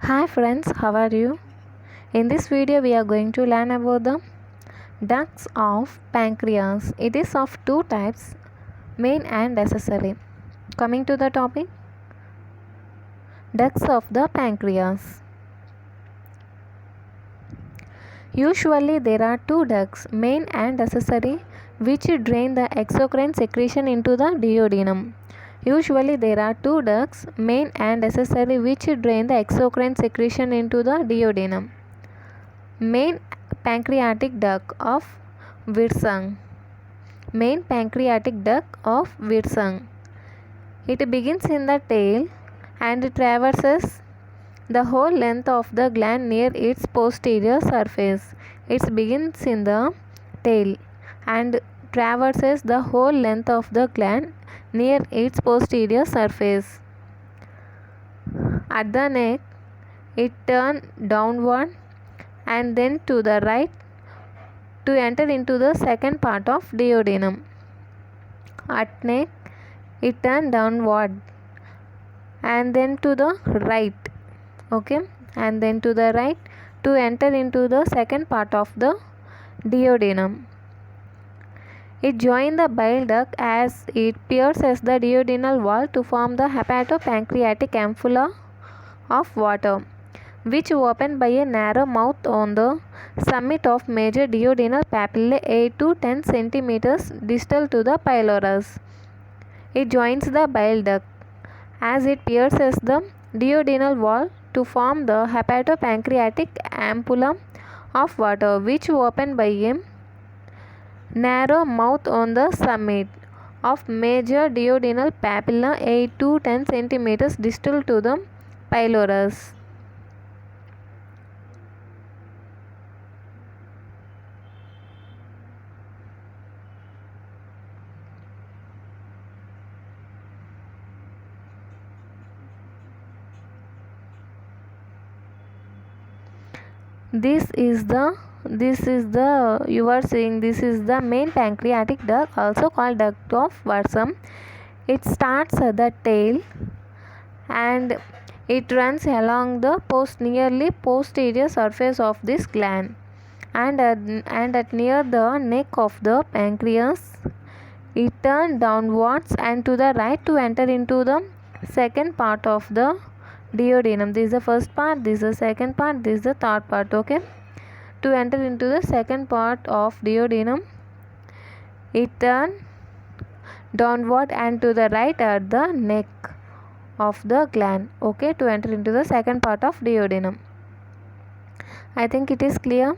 Hi friends, how are you? In this video we are going to learn about the ducts of pancreas. It is of two types, main and accessory. Coming to the topic, ducts of the pancreas. Usually there are two ducts, main and accessory, which drain the exocrine secretion into the duodenum. Usually there are two ducts, main and accessory, which drain the exocrine secretion into the duodenum. Main pancreatic duct of Wirsung. Main pancreatic duct of Wirsung. It begins in the tail and traverses the whole length of the gland near its posterior surface. It begins in the tail and traverses the whole length of the gland near its posterior surface. At the neck, it turns downward and then to the right to enter into the second part of duodenum. At neck, it turns downward and then to the right, and then to the right to enter into the second part of the duodenum. It joins the bile duct as it pierces the duodenal wall to form the hepatopancreatic ampulla of water, which open by a narrow mouth on the summit of major duodenal papillae 8 to 10 cm distal to the pylorus. It joins the bile duct as it pierces the duodenal wall to form the hepatopancreatic ampulla of water, which open by a narrow mouth on the summit of major duodenal papilla 8 to 10 cm distal to the pylorus. This is the you are seeing this is the main pancreatic duct, also called duct of Wirsung. It starts at the tail and it runs along the nearly posterior surface of this gland, and at near the neck of the pancreas it turns downwards and to the right to enter into the second part of the duodenum. This is the first part, this is the second part, this is the third part. To enter into the second part of duodenum, it turns downward and to the right at the neck of the gland. To enter into the second part of duodenum. I think it is clear.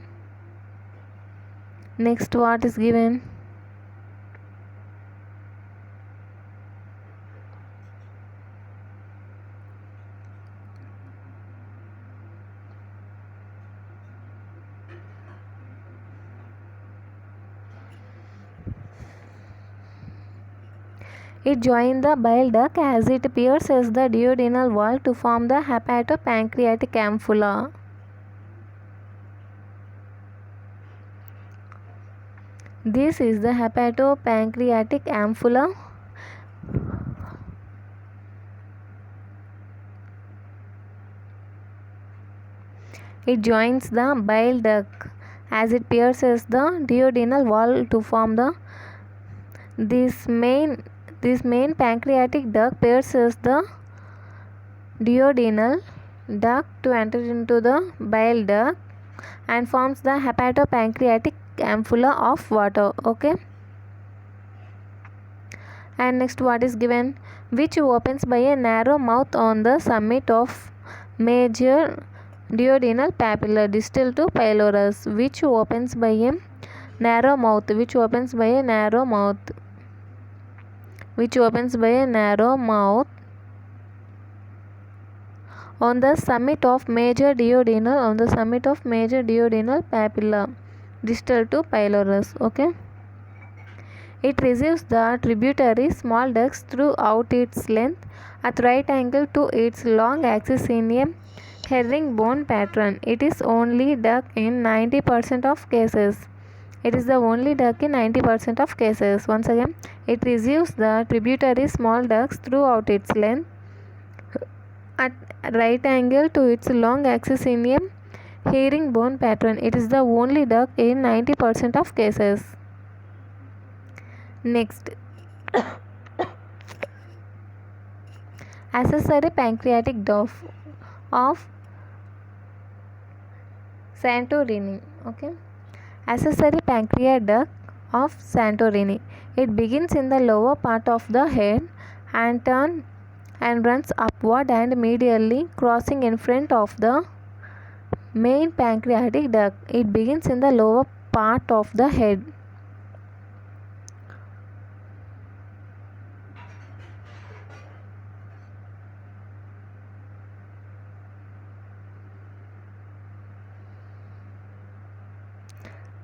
Next, what is given? It joins the bile duct as it pierces the duodenal wall to form the hepatopancreatic ampulla. This is the hepatopancreatic ampulla. It joins the bile duct as it pierces the duodenal wall to form the this main pancreatic duct pierces the duodenal duct to enter into the bile duct and forms the hepatopancreatic ampulla of water. And next, what is given? Which opens by a narrow mouth on the summit of major duodenal papilla distal to pylorus, which opens by a narrow mouth on the summit of major duodenal papilla distal to pylorus. It receives the tributary small ducts throughout its length at right angle to its long axis in a herringbone pattern. It is only duct in 90% of cases. Once again, it receives the tributary small ducts throughout its length at right angle to its long axis in a herringbone pattern. It is the only duck in 90% of cases. Next, accessory pancreatic duck of Santorini. Okay, accessory pancreatic duck of Santorini. It begins in the lower part of the head and runs upward and medially, crossing in front of the main pancreatic duct. It begins in the lower part of the head.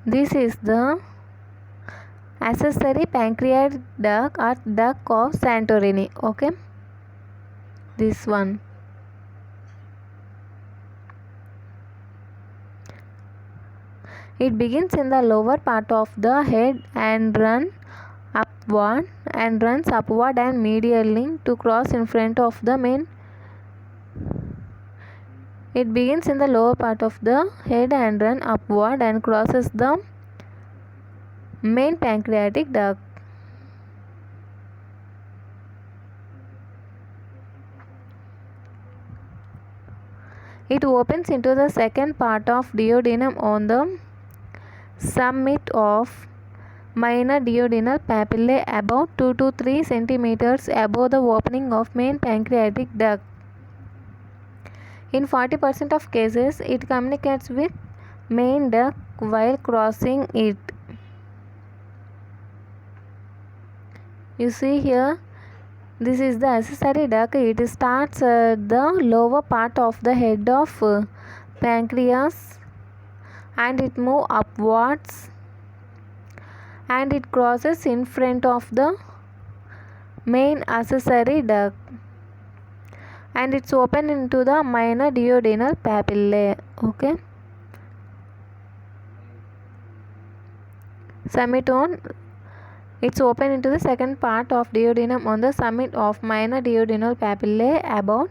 This is the accessory pancreatic duct or duct of Santorini. Okay, this one. It begins in the lower part of the head and runs upward and medially to cross in front of the main. It begins in the lower part of the head and runs upward and crosses the main pancreatic duct. It opens into the second part of duodenum on the summit of minor duodenal papillae about 2 to 3 centimeters above the opening of main pancreatic duct. In 40% of cases, it communicates with main duct while crossing it. You see here, this is the accessory duct. It starts at the lower part of the head of pancreas and it moves upwards and it crosses in front of the main accessory duct and it's open into the minor duodenal papillae. Okay, summit on. It's open into the second part of duodenum on the summit of minor duodenal papillae about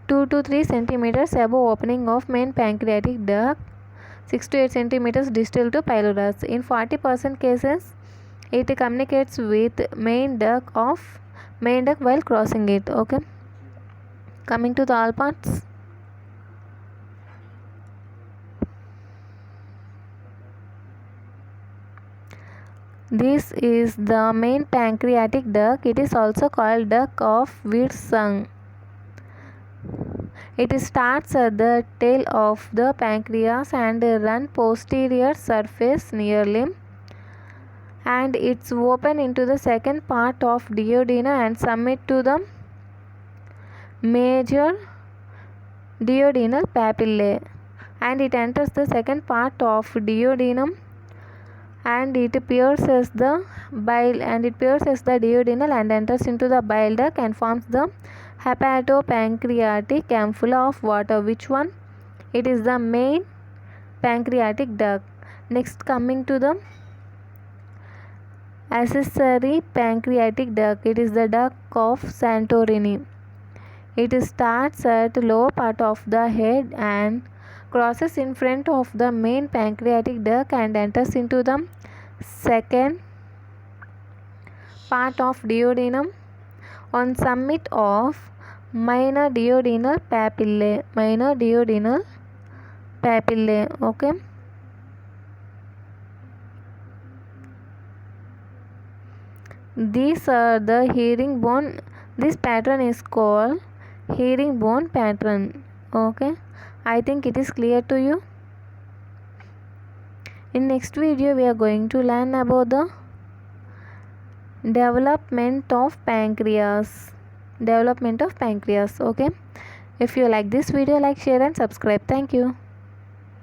2 to 3 centimeters above opening of main pancreatic duct, 6 to 8 centimeters distal to pylorus. In 40% cases, it communicates with main duct while crossing it. Okay, coming to the all parts. This is the main pancreatic duct. It is also called duct of Wirsung. It starts at the tail of the pancreas and runs posterior surface near limb and it's open into the second part of duodenum and summit to the major duodenal papillae and it enters the second part of duodenum and it pierces the duodenal and enters into the bile duct and forms the hepatopancreatic ampulla of water. Which one? It is the main pancreatic duct. Next, coming to the accessory pancreatic duct. It is the duct of Santorini. It starts at lower part of the head and crosses in front of the main pancreatic duct and enters into the second part of duodenum on summit of minor duodenal papillae. Okay, these are the herringbone. This pattern is called herringbone pattern. Okay, I think it is clear to you. In next video we are going to learn about the development of pancreas. Okay, if you like this video, like, share and subscribe. Thank you.